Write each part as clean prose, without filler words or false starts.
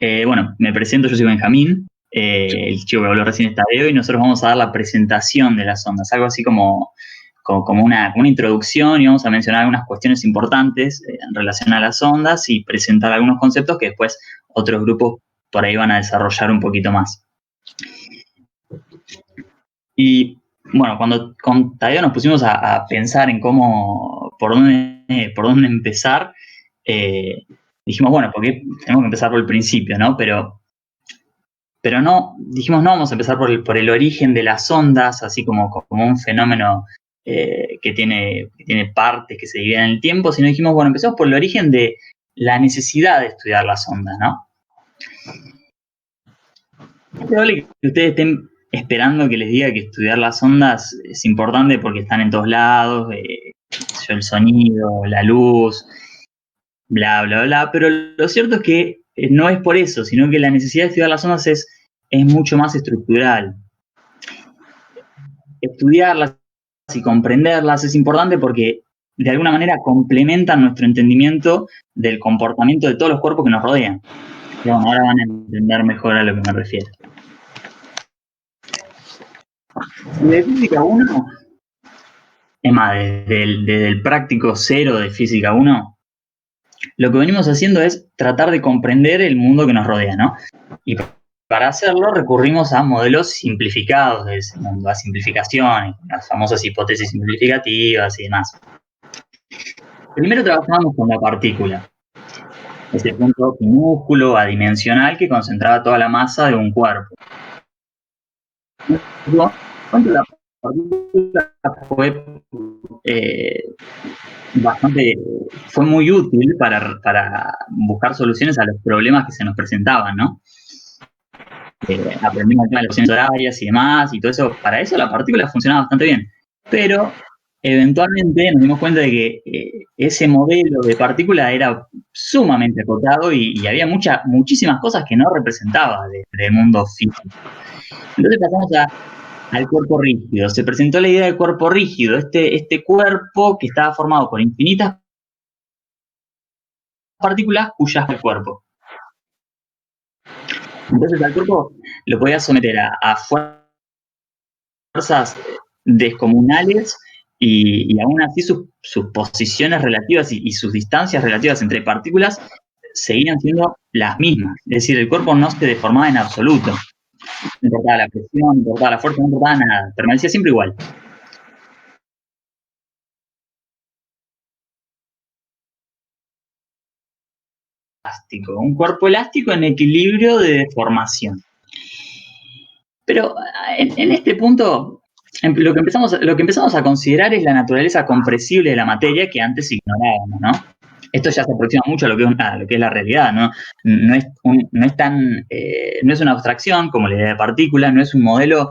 Bueno, me presento, yo soy Benjamín, el chico que habló recién está Tadeo, y nosotros vamos a dar la presentación de las ondas, algo así como una introducción, y vamos a mencionar algunas cuestiones importantes en relación a las ondas y presentar algunos conceptos que después otros grupos por ahí van a desarrollar un poquito más. Y bueno, cuando con Tadeo nos pusimos a pensar en por dónde empezar, dijimos, bueno, porque tenemos que empezar por el principio, ¿no? Pero no, dijimos, no vamos a empezar por el origen de las ondas, así como un fenómeno que tiene partes que se dividen en el tiempo, sino dijimos, bueno, empezamos por el origen de la necesidad de estudiar las ondas, ¿no? Es probable que ustedes estén esperando que les diga que estudiar las ondas es importante porque están en todos lados, el sonido, la luz, bla, bla, bla, pero lo cierto es que no es por eso, sino que la necesidad de estudiar las ondas es mucho más estructural. Estudiarlas y comprenderlas es importante porque de alguna manera complementan nuestro entendimiento del comportamiento de todos los cuerpos que nos rodean. Y bueno, ahora van a entender mejor a lo que me refiero. De física 1, es más, desde el práctico 0 de física 1, lo que venimos haciendo es tratar de comprender el mundo que nos rodea, ¿no? Y para hacerlo recurrimos a modelos simplificados de ese mundo, a simplificaciones, las famosas hipótesis simplificativas y demás. Primero trabajamos con la partícula, ese punto minúsculo, adimensional, que concentraba toda la masa de un cuerpo. La partícula fue muy útil para buscar soluciones a los problemas que se nos presentaban, ¿no? Aprendimos el tema de las opciones horarias y demás, y todo eso. Para eso la partícula funcionaba bastante bien. Pero eventualmente nos dimos cuenta de que ese modelo de partícula era sumamente acotado y había muchísimas cosas que no representaba del mundo físico. Entonces pasamos al cuerpo rígido. Se presentó la idea del cuerpo rígido, este cuerpo que estaba formado por infinitas partículas cuyas el cuerpo. Entonces al cuerpo lo podía someter a fuerzas descomunales y aún así sus posiciones relativas y sus distancias relativas entre partículas seguían siendo las mismas. Es decir, el cuerpo no se deformaba en absoluto. No importaba la presión, no importaba la fuerza, no importaba nada. Permanecía siempre igual. Un cuerpo elástico en equilibrio de deformación. Pero en este punto, lo que empezamos a considerar es la naturaleza compresible de la materia que antes ignorábamos, ¿no? Esto ya se aproxima mucho a lo que es la realidad, ¿no? No es una abstracción como la idea de partícula, no es un modelo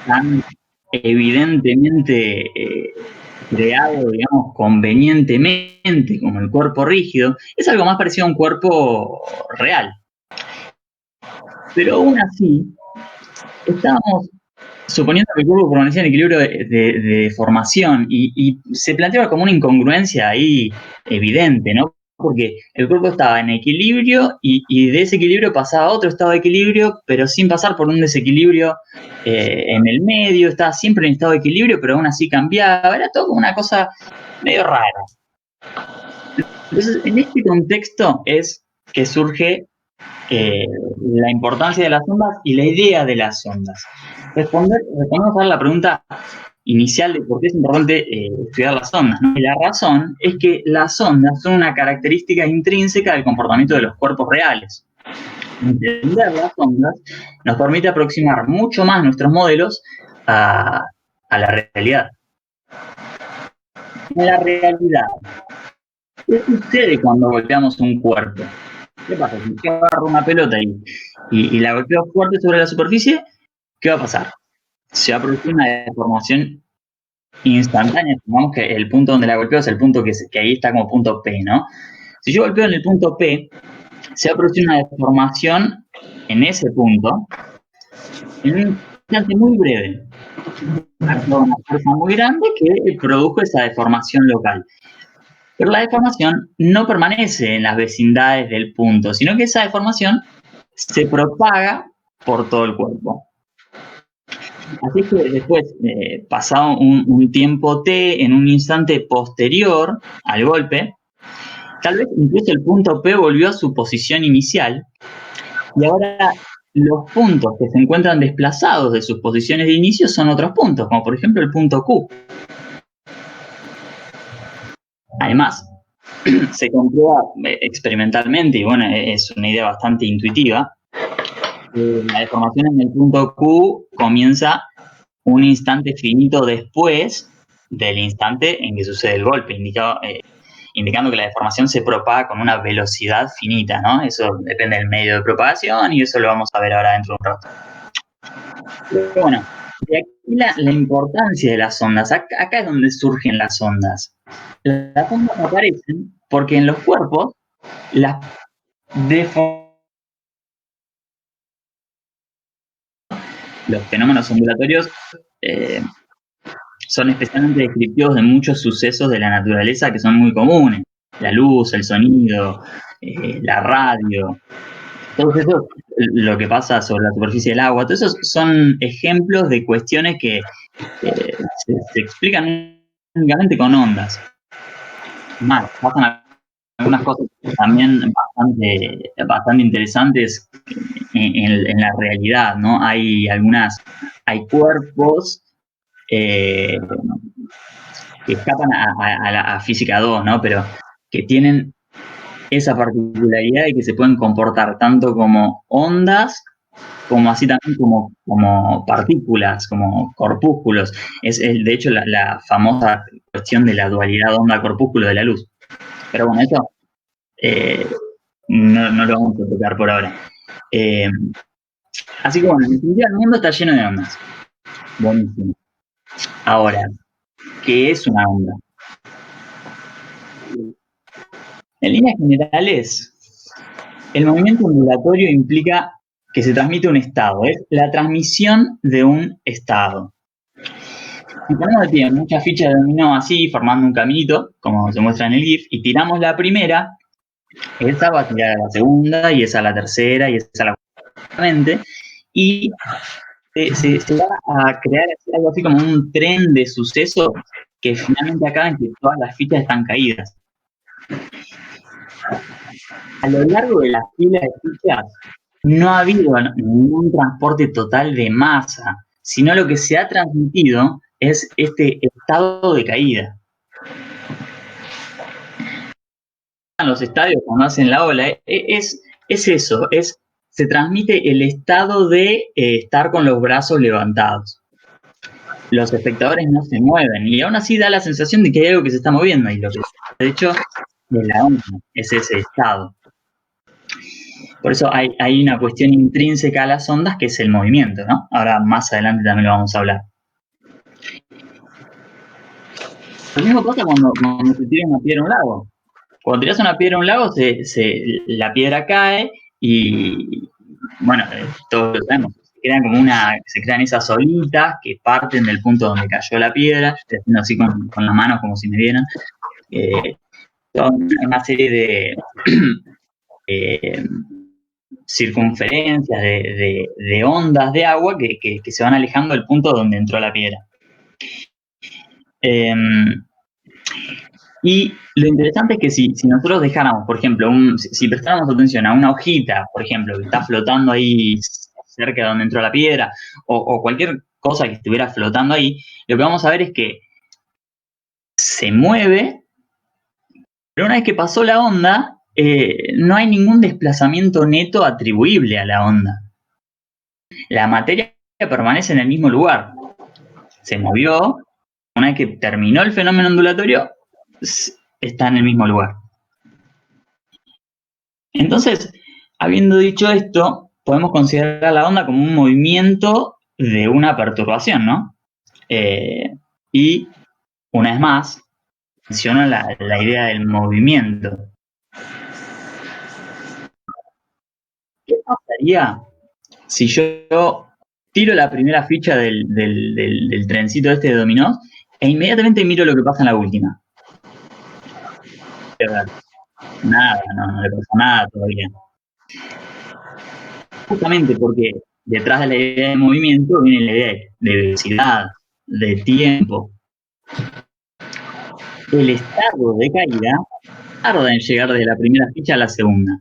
tan evidentemente creado, digamos, convenientemente como el cuerpo rígido. Es algo más parecido a un cuerpo real. Pero aún así, estábamos suponiendo que el cuerpo permanecía en equilibrio de formación y se planteaba como una incongruencia ahí evidente, ¿no? Porque el cuerpo estaba en equilibrio y de ese equilibrio pasaba a otro estado de equilibrio, pero sin pasar por un desequilibrio en el medio, estaba siempre en estado de equilibrio, pero aún así cambiaba, era todo como una cosa medio rara. Entonces, en este contexto es que surge la importancia de las ondas y la idea de las ondas. Respondemos a la pregunta inicial de por qué es importante estudiar las ondas, ¿no? Y la razón es que las ondas son una característica intrínseca del comportamiento de los cuerpos reales. Entender las ondas nos permite aproximar mucho más nuestros modelos a la realidad. En la realidad, ¿qué sucede cuando golpeamos un cuerpo? ¿Qué pasa? Si yo agarro una pelota y la golpeo fuerte sobre la superficie, ¿qué va a pasar? Se va a producir una deformación instantánea. Supongamos que el punto donde la golpeo es el punto que ahí está como punto P, ¿no? Si yo golpeo en el punto P, se va a producir una deformación en ese punto en un instante muy breve. Una fuerza muy grande que produjo esa deformación local. Pero la deformación no permanece en las vecindades del punto, sino que esa deformación se propaga por todo el cuerpo. Así que después, pasado un tiempo t, en un instante posterior al golpe, tal vez incluso el punto P volvió a su posición inicial y ahora los puntos que se encuentran desplazados de sus posiciones de inicio son otros puntos, como por ejemplo el punto Q. Además, se comprueba experimentalmente, y bueno, es una idea bastante intuitiva, la deformación en el punto Q comienza un instante finito después del instante en que sucede el golpe, indicando que la deformación se propaga con una velocidad finita, ¿no? Eso depende del medio de propagación y eso lo vamos a ver ahora dentro de un rato. Pero bueno, de aquí la importancia de las ondas. Acá es donde surgen las ondas. Las ondas aparecen porque en los cuerpos las los fenómenos ondulatorios son especialmente descriptivos de muchos sucesos de la naturaleza que son muy comunes. La luz, el sonido, la radio, todo eso, lo que pasa sobre la superficie del agua, todos esos son ejemplos de cuestiones que se explican únicamente con ondas. Más, pasan algunas cosas también bastante interesantes en la realidad, ¿no? Hay cuerpos que escapan a física 2, ¿no? Pero que tienen esa particularidad de que se pueden comportar tanto como ondas, como así también como partículas, como corpúsculos. Es de hecho la famosa cuestión de la dualidad onda-corpúsculo de la luz. Pero bueno, eso no lo vamos a tocar por ahora. Así que bueno, en definitiva el mundo está lleno de ondas. Buenísimo. Ahora, ¿qué es una onda? En líneas generales, el movimiento ondulatorio implica que se transmite un estado, es la transmisión de un estado. Si ponemos de pie muchas fichas de dominó así, formando un caminito, como se muestra en el GIF, y tiramos la primera, esa va a tirar a la segunda, y esa a la tercera, y esa a la cuarta, y se va a crear algo así como un tren de sucesos que finalmente acaba en que todas las fichas están caídas. A lo largo de las filas de fichas no ha habido ningún transporte total de masa, sino lo que se ha transmitido es este estado de caída. En los estadios, cuando hacen la ola, es eso, se transmite el estado de estar con los brazos levantados. Los espectadores no se mueven y aún así da la sensación de que hay algo que se está moviendo, y lo que de hecho es la onda, es ese estado. Por eso hay una cuestión intrínseca a las ondas que es el movimiento, ¿no? Ahora más adelante también lo vamos a hablar. Lo mismo pasa cuando se tira una piedra a un lago. Cuando tiras una piedra a un lago, la piedra cae y, bueno, todos lo sabemos, se crean esas olitas que parten del punto donde cayó la piedra, estoy haciendo así con las manos como si me vieran. Son una serie de circunferencias, de ondas de agua que se van alejando del punto donde entró la piedra. Y lo interesante es que si nosotros dejáramos, por ejemplo, si prestáramos atención a una hojita, por ejemplo, que está flotando ahí cerca de donde entró la piedra, o cualquier cosa que estuviera flotando ahí, lo que vamos a ver es que se mueve, pero una vez que pasó la onda, no hay ningún desplazamiento neto atribuible a la onda. La materia permanece en el mismo lugar. Se movió, una vez que terminó el fenómeno ondulatorio, está en el mismo lugar. Entonces, habiendo dicho esto, podemos considerar la onda como un movimiento de una perturbación, ¿no? Y, una vez más, menciono la idea del movimiento. ¿Qué pasaría si yo tiro la primera ficha del trencito este de dominó e inmediatamente miro lo que pasa en la última? Nada, no le pasa nada todavía. Justamente porque detrás de la idea de movimiento viene la idea de velocidad, de tiempo. El estado de caída tarda en llegar desde la primera ficha a la segunda.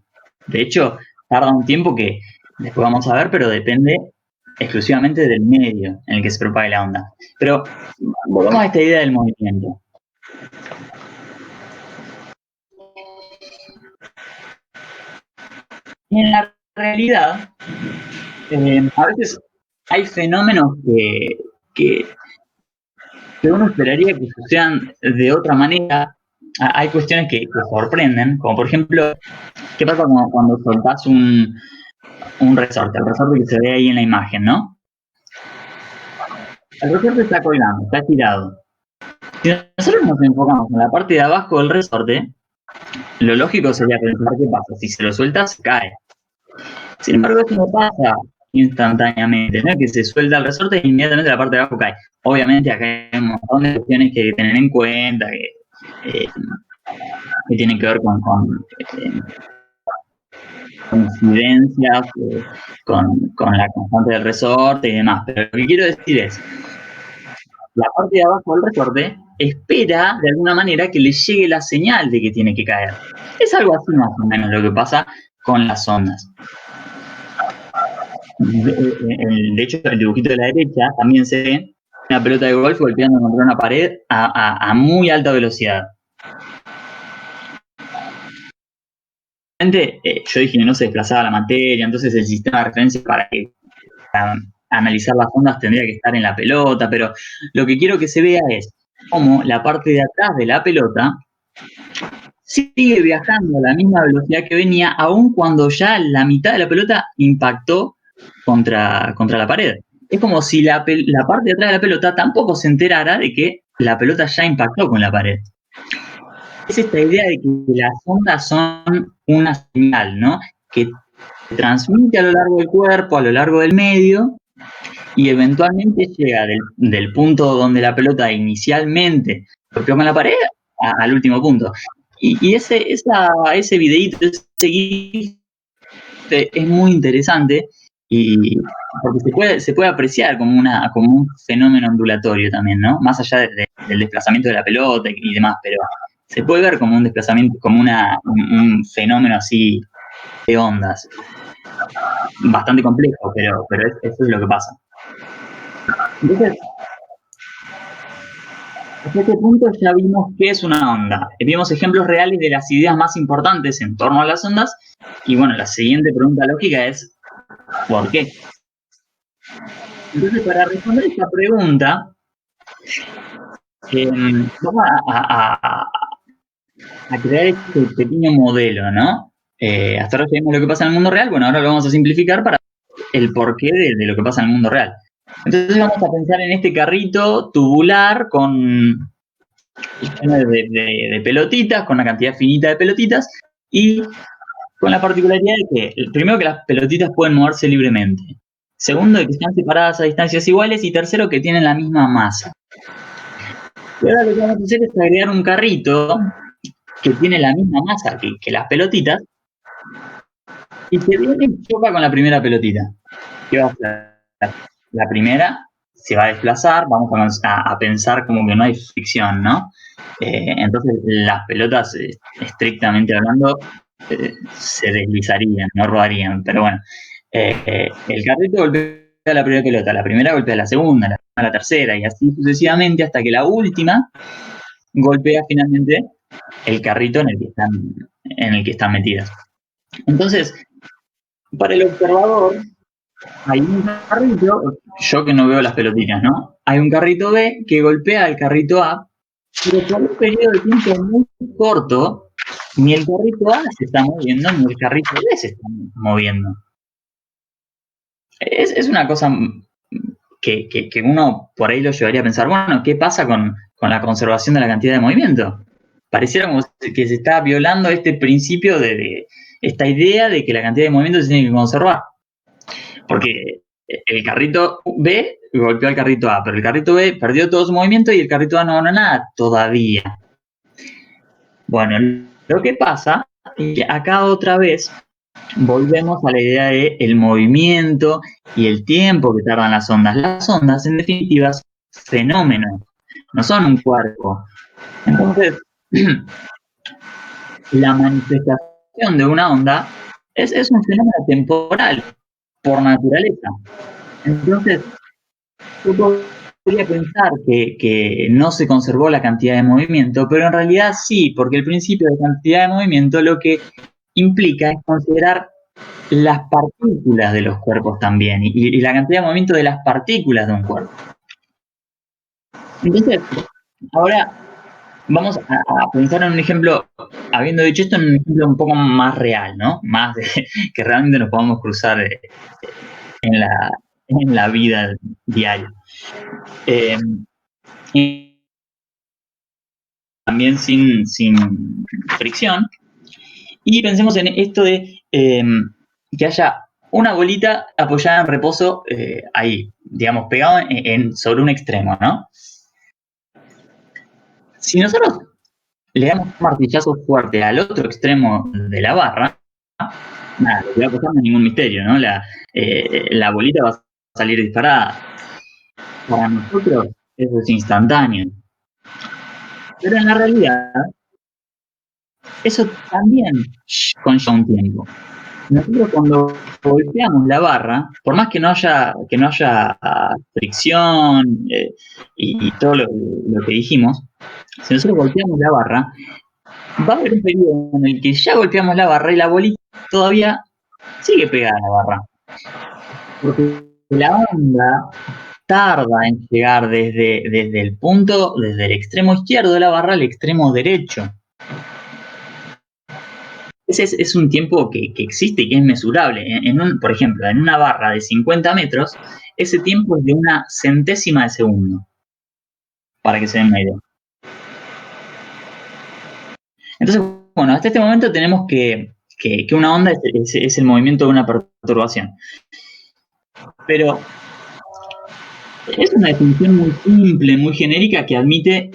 De hecho, tarda un tiempo que después vamos a ver, pero depende exclusivamente del medio en el que se propague la onda. Pero volvamos a esta idea del movimiento. En la realidad, a veces hay fenómenos que uno esperaría que sucedan de otra manera. Hay cuestiones que sorprenden, como por ejemplo, ¿qué pasa cuando soltás un resorte? El resorte que se ve ahí en la imagen, ¿no? El resorte está colgando, está estirado. Si nosotros nos enfocamos en la parte de abajo del resorte, lo lógico sería pensar qué pasa. Si se lo sueltas, se cae. Sin embargo, eso no pasa instantáneamente, ¿no? Que se suelta el resorte e inmediatamente la parte de abajo cae. Obviamente acá hay un montón de cuestiones que hay que tener en cuenta, que tienen que ver con incidencias, con la constante del resorte y demás. Pero lo que quiero decir es, la parte de abajo del resorte espera de alguna manera que le llegue la señal de que tiene que caer. Es algo así más o menos lo que pasa con las ondas. De hecho, el dibujito de la derecha también se ve una pelota de golf golpeando contra una pared a muy alta velocidad. Yo dije que no se desplazaba la materia, entonces el sistema de referencia para analizar las ondas tendría que estar en la pelota, pero lo que quiero que se vea es cómo la parte de atrás de la pelota sigue viajando a la misma velocidad que venía, aun cuando ya la mitad de la pelota impactó contra la pared. Es como si la parte de atrás de la pelota tampoco se enterara de que la pelota ya impactó con la pared. Es esta idea de que las ondas son una señal, ¿no? Que se transmite a lo largo del cuerpo, a lo largo del medio, y eventualmente llega del punto donde la pelota inicialmente golpeó con la pared al último punto. Y ese videíto, ese GIF es muy interesante y porque se puede apreciar como un fenómeno ondulatorio también, ¿no? Más allá del desplazamiento de la pelota y demás, pero se puede ver como un desplazamiento, como un fenómeno así de ondas. Bastante complejo, pero eso es lo que pasa. Entonces, hasta este punto ya vimos qué es una onda. Vimos ejemplos reales de las ideas más importantes en torno a las ondas. Y bueno, la siguiente pregunta lógica es, ¿por qué? Entonces, para responder esta pregunta, vamos a crear este pequeño modelo, ¿no? Hasta ahora sabemos lo que pasa en el mundo real. Bueno, ahora lo vamos a simplificar para el porqué de lo que pasa en el mundo real. Entonces vamos a pensar en este carrito tubular con de pelotitas, con una cantidad finita de pelotitas, y con la particularidad de que, primero, que las pelotitas pueden moverse libremente. Segundo, que están separadas a distancias iguales. Y tercero, que tienen la misma masa. Y ahora lo que vamos a hacer es agregar un carrito que tiene la misma masa que las pelotitas, y que viene y choca con la primera pelotita. ¿Qué va a hacer? La primera se va a desplazar, vamos a pensar como que no hay fricción, ¿no? Entonces las pelotas, estrictamente hablando, se deslizarían, no rodarían, pero bueno. El carrito golpea la primera pelota, la primera golpea la segunda, la tercera, y así sucesivamente hasta que la última golpea finalmente el carrito en el que están metidas. Entonces, para el observador, hay un carrito, yo que no veo las pelotitas, ¿no? Hay un carrito B que golpea al carrito A, pero por un periodo de tiempo muy corto, ni el carrito A se está moviendo, ni el carrito B se está moviendo. Es una cosa que uno por ahí lo llevaría a pensar, bueno, ¿qué pasa con la conservación de la cantidad de movimiento? Pareciera como que se está violando este principio de esta idea de que la cantidad de movimiento se tiene que conservar. Porque el carrito B golpeó al carrito A, pero el carrito B perdió todo su movimiento y el carrito A no ganó nada todavía. Bueno, Lo que pasa es que acá otra vez volvemos a la idea del movimiento y el tiempo que tardan las ondas. Las ondas, en definitiva, son fenómenos, no son un cuerpo. Entonces, la manifestación de una onda es un fenómeno temporal por naturaleza. Entonces, yo podría pensar que no se conservó la cantidad de movimiento, pero en realidad sí, porque el principio de cantidad de movimiento lo que implica es considerar las partículas de los cuerpos también y la cantidad de movimiento de las partículas de un cuerpo. Entonces, ahora vamos a pensar en un ejemplo, habiendo dicho esto, en un ejemplo un poco más real, ¿no? Más de, que realmente nos podamos cruzar en la vida diaria. También sin fricción. Y pensemos en esto de que haya una bolita apoyada en reposo ahí, digamos, pegado sobre un extremo, ¿no? Si nosotros le damos un martillazo fuerte al otro extremo de la barra, nada, lo que va a pasar no es ningún misterio, ¿no? La bolita va a salir disparada. Para nosotros eso es instantáneo. Pero en la realidad, eso también conlleva un tiempo. Nosotros cuando golpeamos la barra, por más que no haya fricción y todo lo que dijimos, si nosotros golpeamos la barra, va a haber un periodo en el que ya golpeamos la barra y la bolita todavía sigue pegada a la barra. Porque la onda tarda en llegar desde el punto, desde el extremo izquierdo de la barra al extremo derecho. Ese es un tiempo que existe y que es mesurable. Por ejemplo, en una barra de 50 metros, ese tiempo es de una centésima de segundo, para que se den una idea. Entonces, bueno, hasta este momento tenemos que una onda es el movimiento de una perturbación. Pero es una definición muy simple, muy genérica, que admite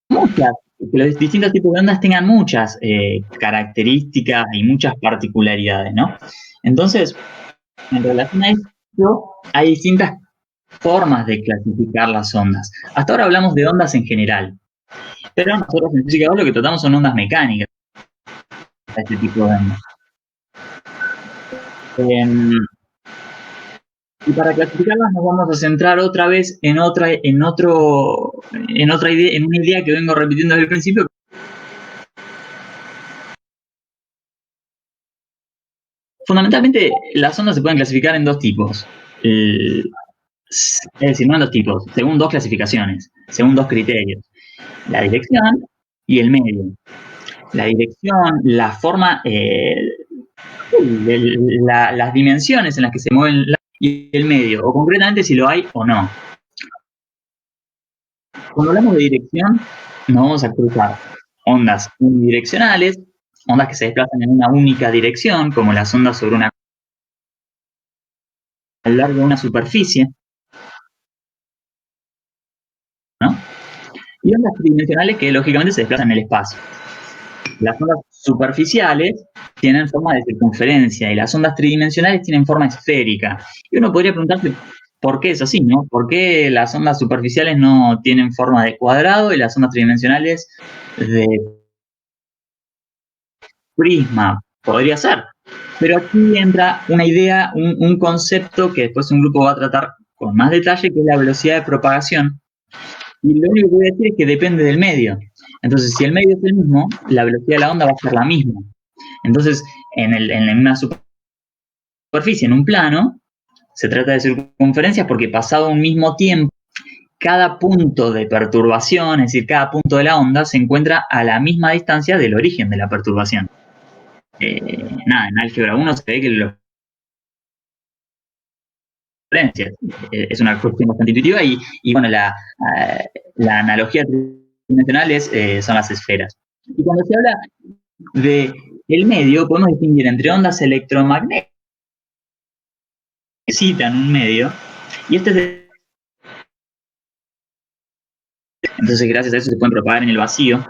muchas, que los distintos tipos de ondas tengan muchas características y muchas particularidades, ¿no? Entonces, en relación a esto, hay distintas formas de clasificar las ondas. Hasta ahora hablamos de ondas en general, pero nosotros en Física 2 lo que tratamos son ondas mecánicas, este tipo de ondas. Y para clasificarlas nos vamos a centrar otra vez en una idea que vengo repitiendo desde el principio. Fundamentalmente, las ondas se pueden clasificar en dos tipos. Es decir, no en dos tipos, según dos clasificaciones, según dos criterios. La dirección y el medio. La dirección, la forma, las dimensiones en las que se mueven y el medio, o concretamente si lo hay o no. Cuando hablamos de dirección, nos vamos a cruzar ondas unidireccionales, ondas que se desplazan en una única dirección, como las ondas sobre a lo largo de una superficie, ¿no? Y ondas tridimensionales que lógicamente se desplazan en el espacio. Las ondas superficiales tienen forma de circunferencia y las ondas tridimensionales tienen forma esférica. Y uno podría preguntarse por qué es así, ¿no? ¿Por qué las ondas superficiales no tienen forma de cuadrado y las ondas tridimensionales de prisma? Podría ser. Pero aquí entra una idea, un concepto que después un grupo va a tratar con más detalle, que es la velocidad de propagación. Y lo único que voy a decir es que depende del medio. Entonces, si el medio es el mismo, la velocidad de la onda va a ser la misma. Entonces, en una superficie, en un plano, se trata de circunferencias porque pasado un mismo tiempo, cada punto de perturbación, es decir, cada punto de la onda, se encuentra a la misma distancia del origen de la perturbación. Nada, en álgebra 1 se ve que los es una cuestión bastante intuitiva y bueno, la analogía tridimensional son las esferas. Y cuando se habla del medio, podemos distinguir entre ondas electromagnéticas que necesitan un medio, y entonces gracias a eso se pueden propagar en el vacío.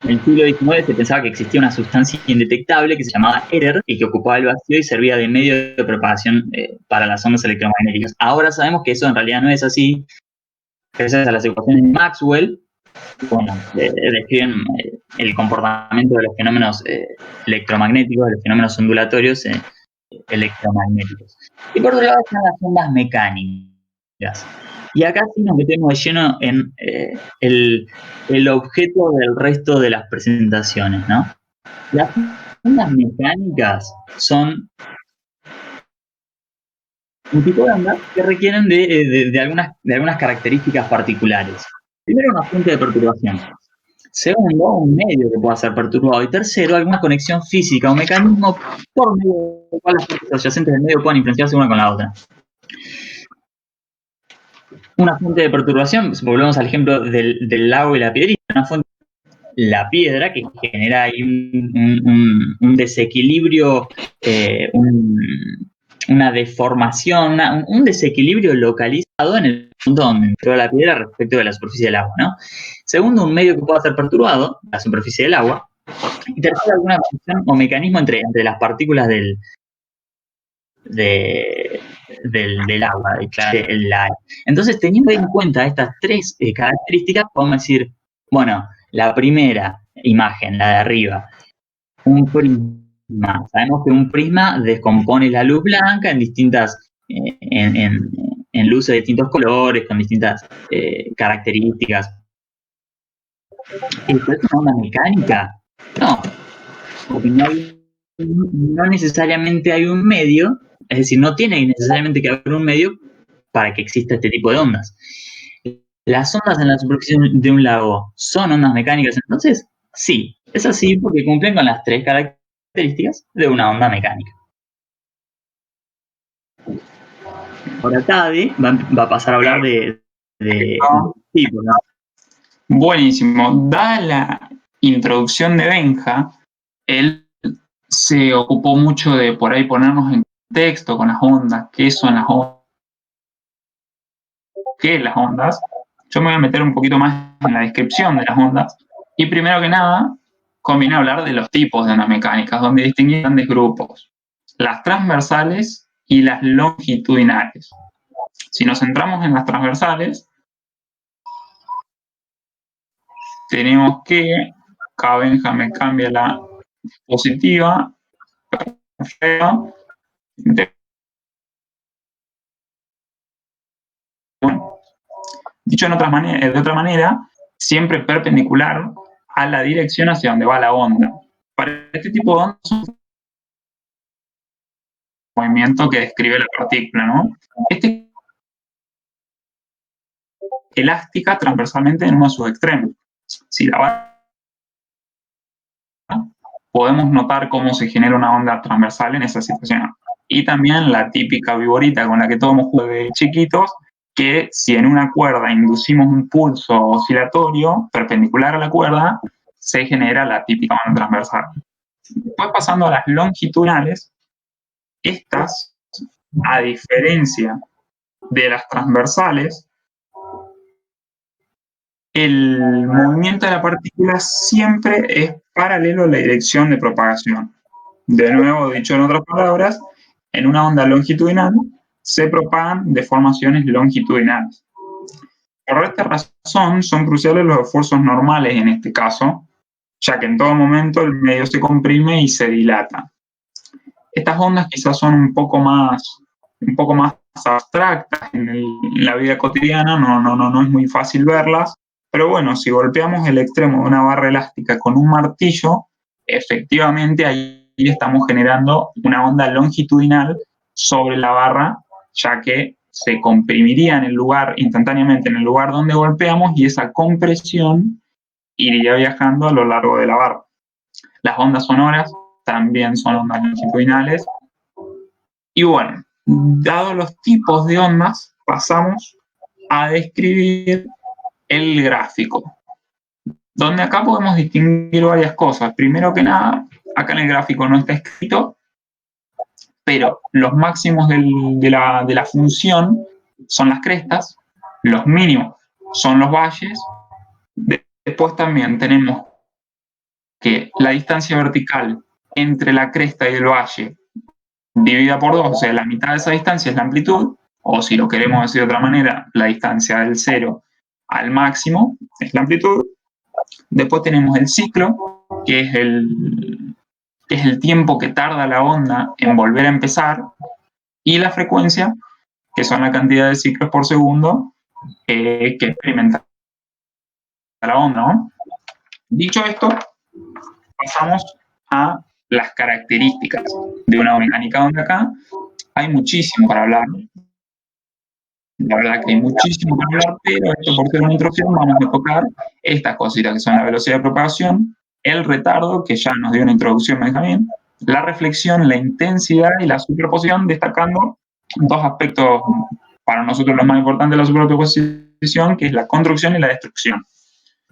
En el siglo XIX se pensaba que existía una sustancia indetectable que se llamaba éter y que ocupaba el vacío y servía de medio de propagación para las ondas electromagnéticas. Ahora sabemos que eso en realidad no es así. Gracias a las ecuaciones de Maxwell, bueno, describen el comportamiento de los fenómenos electromagnéticos, de los fenómenos ondulatorios electromagnéticos. Y por otro lado están las ondas mecánicas. Y acá sí nos metemos de lleno en el objeto del resto de las presentaciones, ¿no? Las ondas mecánicas son un tipo de ondas que requieren de algunas características particulares. Primero, una fuente de perturbación. Segundo, un medio que pueda ser perturbado. Y tercero, alguna conexión física o mecanismo por medio del cual las partes adyacentes del medio puedan influenciarse una con la otra. Una fuente de perturbación, pues volvemos al ejemplo del lago y la piedrita. Una fuente, la piedra, que genera ahí un desequilibrio, una deformación, un desequilibrio localizado en el punto donde entró la piedra respecto de la superficie del agua, ¿no? Segundo, un medio que pueda ser perturbado, la superficie del agua. Y tercero, alguna conexión o mecanismo entre las partículas del agua, del aire. Entonces, teniendo en cuenta estas tres características, podemos decir, bueno, la primera imagen, la de arriba, un prisma. Sabemos que un prisma descompone la luz blanca en distintas, en luces de distintos colores, con distintas características. ¿Esto es una onda mecánica? No, porque no necesariamente hay un medio, es decir, no tiene necesariamente que haber un medio para que exista este tipo de ondas. ¿Las ondas en la superficie de un lago son ondas mecánicas entonces? Sí, es así porque cumplen con las tres características de una onda mecánica. Ahora Tadi va a pasar a hablar de tipos, ¿no? Buenísimo. Dada la introducción de Benja, él se ocupó mucho de por ahí ponernos en contexto con las ondas, qué son las ondas, qué es las ondas. Yo me voy a meter un poquito más en la descripción de las ondas. Y primero que nada, conviene hablar de los tipos de ondas mecánicas, donde distinguimos grandes grupos, las transversales y las longitudinales. Si nos centramos en las transversales, tenemos que, acá Benja me cambia la positiva, bueno, dicho de otra manera, siempre perpendicular a la dirección hacia donde va la onda. Para este tipo de ondas es un movimiento que describe la partícula, ¿no? Este elástica transversalmente en uno de sus extremos. Si la podemos notar cómo se genera una onda transversal en esa situación. Y también la típica viborita con la que todos jugamos de chiquitos, que si en una cuerda inducimos un pulso oscilatorio perpendicular a la cuerda, se genera la típica onda transversal. Después pasando a las longitudinales, estas, a diferencia de las transversales, el movimiento de la partícula siempre es paralelo a la dirección de propagación. De nuevo, dicho en otras palabras, en una onda longitudinal se propagan deformaciones longitudinales. Por esta razón, son cruciales los esfuerzos normales en este caso, ya que en todo momento el medio se comprime y se dilata. Estas ondas quizás son un poco más abstractas en la vida cotidiana, no es muy fácil verlas, pero bueno, si golpeamos el extremo de una barra elástica con un martillo, efectivamente ahí estamos generando una onda longitudinal sobre la barra, ya que se comprimiría en el lugar, instantáneamente en el lugar donde golpeamos, y esa compresión iría viajando a lo largo de la barra. Las ondas sonoras también son ondas longitudinales. Y bueno, dados los tipos de ondas, pasamos a describir el gráfico, donde acá podemos distinguir varias cosas. Primero que nada, acá en el gráfico no está escrito, pero los máximos de la función son las crestas, los mínimos son los valles. Después también tenemos que la distancia vertical entre la cresta y el valle dividida por 2, o sea, la mitad de esa distancia es la amplitud, o si lo queremos decir de otra manera, la distancia del 0 al máximo es la amplitud. Después tenemos el ciclo, que es el tiempo que tarda la onda en volver a empezar, y la frecuencia, que son la cantidad de ciclos por segundo que experimenta la onda, ¿no? Dicho esto, pasamos a las características de una mecánica de onda acá. Hay muchísimo para hablar. La verdad que hay muchísimo para hablar, pero esto por ser una introducción vamos a tocar estas cositas que son la velocidad de propagación, el retardo, que ya nos dio una introducción Benjamín, la reflexión, la intensidad y la superposición, destacando dos aspectos para nosotros los más importantes de la superposición, que es la construcción y la destrucción.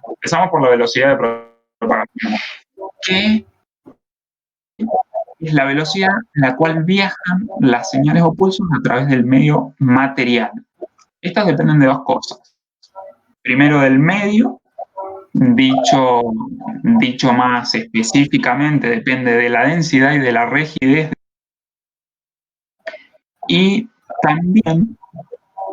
Empezamos por la velocidad de propagación. ¿Qué es la velocidad en la cual viajan las señales o pulsos a través del medio material? Estas dependen de dos cosas. Primero, del medio, dicho más específicamente, depende de la densidad y de la rigidez. Y también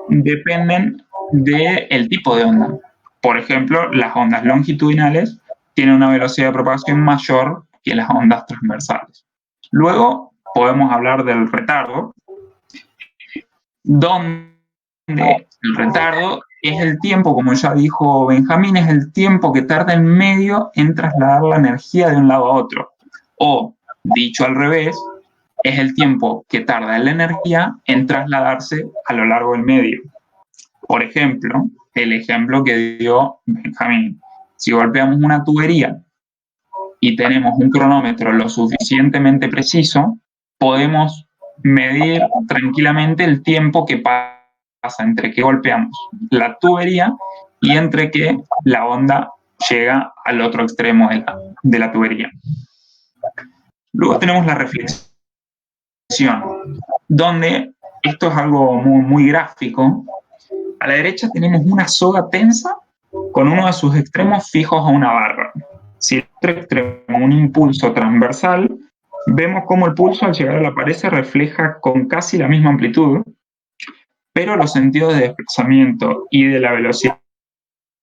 dependen del tipo de onda. Por ejemplo, las ondas longitudinales tienen una velocidad de propagación mayor que las ondas transversales. Luego podemos hablar del retardo, donde el retardo es el tiempo, como ya dijo Benjamín, es el tiempo que tarda el medio en trasladar la energía de un lado a otro. O, dicho al revés, es el tiempo que tarda la energía en trasladarse a lo largo del medio. Por ejemplo, el ejemplo que dio Benjamín. Si golpeamos una tubería y tenemos un cronómetro lo suficientemente preciso, podemos medir tranquilamente el tiempo que pasa entre que golpeamos la tubería y entre que la onda llega al otro extremo de la tubería. Luego tenemos la reflexión, donde esto es algo muy gráfico. A la derecha tenemos una soga tensa con uno de sus extremos fijos a una barra. Si el otro extremo un impulso transversal, vemos cómo el pulso al llegar a la pared se refleja con casi la misma amplitud, pero los sentidos de desplazamiento y de la velocidad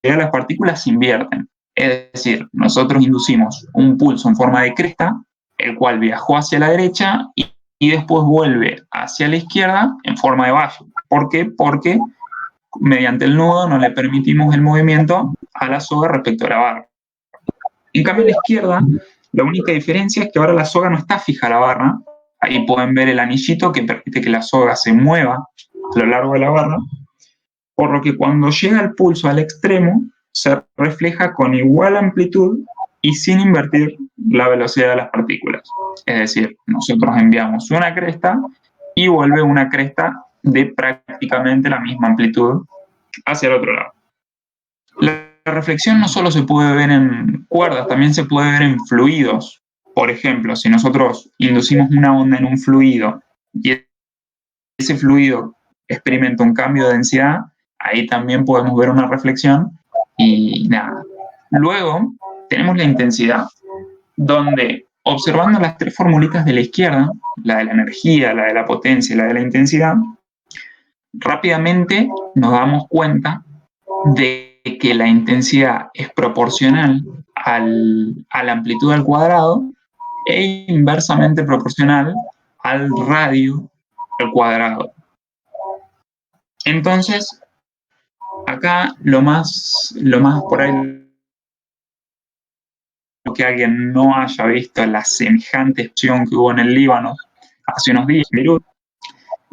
de las partículas se invierten. Es decir, nosotros inducimos un pulso en forma de cresta, el cual viajó hacia la derecha y después vuelve hacia la izquierda en forma de valle. ¿Por qué? Porque mediante el nudo no le permitimos el movimiento a la soga respecto a la barra. En cambio, a la izquierda, la única diferencia es que ahora la soga no está fija a la barra. Ahí pueden ver el anillito que permite que la soga se mueva a lo largo de la barra, por lo que cuando llega el pulso al extremo, se refleja con igual amplitud y sin invertir la velocidad de las partículas. Es decir, nosotros enviamos una cresta y vuelve una cresta de prácticamente la misma amplitud hacia el otro lado. La reflexión no solo se puede ver en cuerdas, también se puede ver en fluidos. Por ejemplo, si nosotros inducimos una onda en un fluido y ese fluido experimenta un cambio de densidad, ahí también podemos ver una reflexión y nada. Luego tenemos la intensidad, donde observando las tres formulitas de la izquierda, la de la energía, la de la potencia y la de la intensidad, rápidamente nos damos cuenta de que la intensidad es proporcional a la amplitud al cuadrado e inversamente proporcional al radio al cuadrado. Entonces, acá lo más por ahí que alguien no haya visto la semejante explosión que hubo en el Líbano hace unos días en Beirut.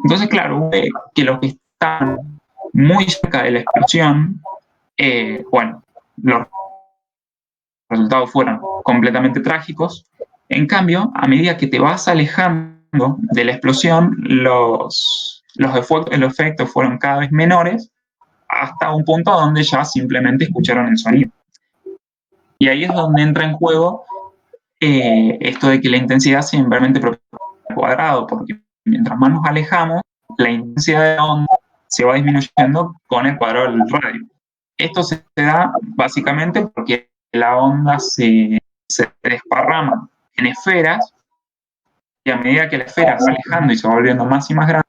Entonces, claro, ve que los que están muy cerca de la explosión, bueno, los resultados fueron completamente trágicos. En cambio, a medida que te vas alejando de la explosión, los efectos fueron cada vez menores hasta un punto donde ya simplemente escucharon el sonido. Y ahí es donde entra en juego esto de que la intensidad sea inversamente proporcional al cuadrado, porque mientras más nos alejamos, la intensidad de la onda se va disminuyendo con el cuadrado del radio. Esto se da básicamente porque la onda se se desparraman en esferas, y a medida que la esfera se va alejando y se va volviendo más y más grande,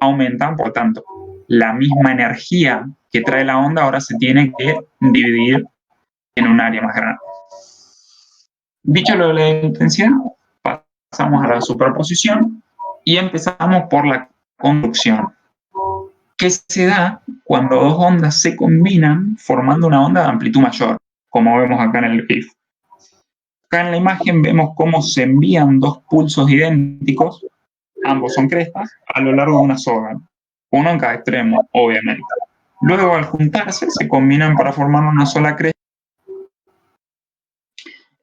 aumentan. Por tanto, la misma energía que trae la onda ahora se tiene que dividir en un área más grande. Dicho lo de la intensidad, pasamos a la superposición y empezamos por la conducción, que se da cuando dos ondas se combinan formando una onda de amplitud mayor, como vemos acá en el GIF. Acá en la imagen vemos cómo se envían dos pulsos idénticos, ambos son crestas, a lo largo de una soga, uno en cada extremo, obviamente. Luego, al juntarse, se combinan para formar una sola cresta.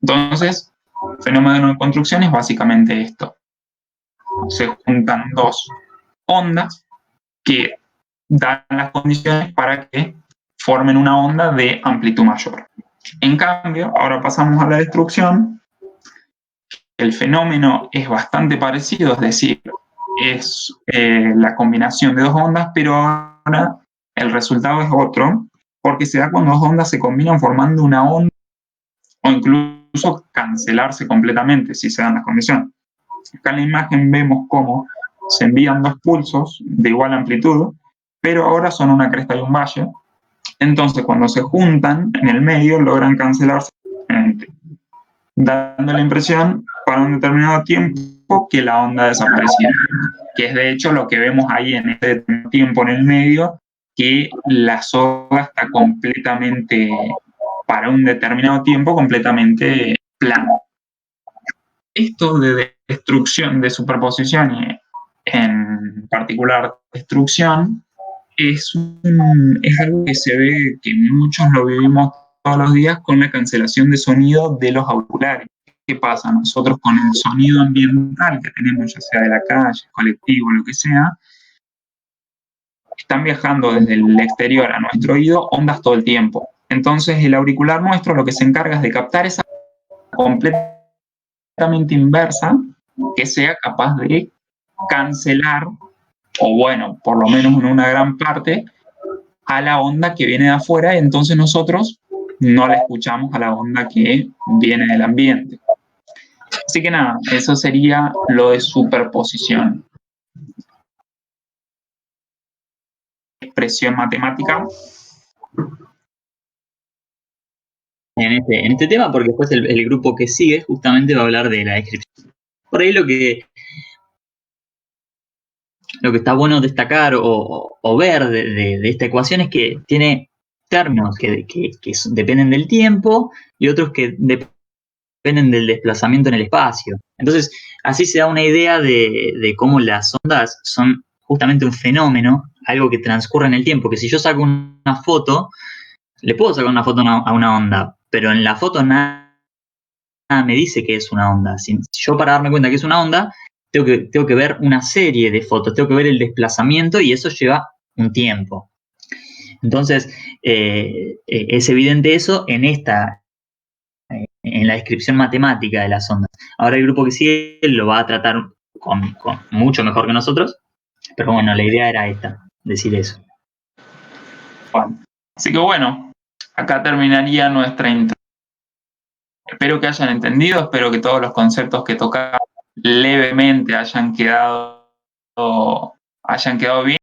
Entonces, el fenómeno de construcción es básicamente esto. Se juntan dos ondas que dan las condiciones para que formen una onda de amplitud mayor. En cambio, ahora pasamos a la destrucción. El fenómeno es bastante parecido, es decir, es la combinación de dos ondas, pero ahora el resultado es otro, porque se da cuando dos ondas se combinan formando una onda, o incluso cancelarse completamente si se dan las condiciones. Acá en la imagen vemos cómo se envían dos pulsos de igual amplitud, pero ahora son una cresta y un valle. Entonces, cuando se juntan en el medio, logran cancelarse, dando la impresión para un determinado tiempo que la onda desapareció, que es de hecho lo que vemos ahí en este tiempo en el medio, que la soga está completamente, para un determinado tiempo, completamente plana. Esto de destrucción, de superposición y en particular destrucción, es algo que se ve, que muchos lo vivimos todos los días con la cancelación de sonido de los auriculares. ¿Qué pasa? Nosotros con el sonido ambiental que tenemos, ya sea de la calle, colectivo, lo que sea, están viajando desde el exterior a nuestro oído ondas todo el tiempo. Entonces el auricular nuestro lo que se encarga es de captar esa completamente inversa que sea capaz de cancelar, o bueno, por lo menos en una gran parte, a la onda que viene de afuera, y entonces nosotros no la escuchamos a la onda que viene del ambiente. Así que nada, eso sería lo de superposición. Expresión matemática. En este tema, porque después el grupo que sigue justamente va a hablar de la descripción. Por ahí lo que está bueno destacar o ver de esta ecuación es que tiene términos que dependen del tiempo y otros que dependen del desplazamiento en el espacio. Entonces, así se da una idea de cómo las ondas son justamente un fenómeno, algo que transcurre en el tiempo, que si yo saco una foto, le puedo sacar una foto a una onda, pero en la foto nada me dice que es una onda. Si yo, para darme cuenta que es una onda, tengo que ver una serie de fotos, tengo que ver el desplazamiento y eso lleva un tiempo. Entonces, es evidente eso en la descripción matemática de las ondas. Ahora el grupo que sigue lo va a tratar con mucho mejor que nosotros, pero bueno, la idea era esta, decir eso. Bueno, así que bueno, acá terminaría nuestra introducción. Espero que hayan entendido, espero que todos los conceptos que tocamos levemente hayan quedado bien.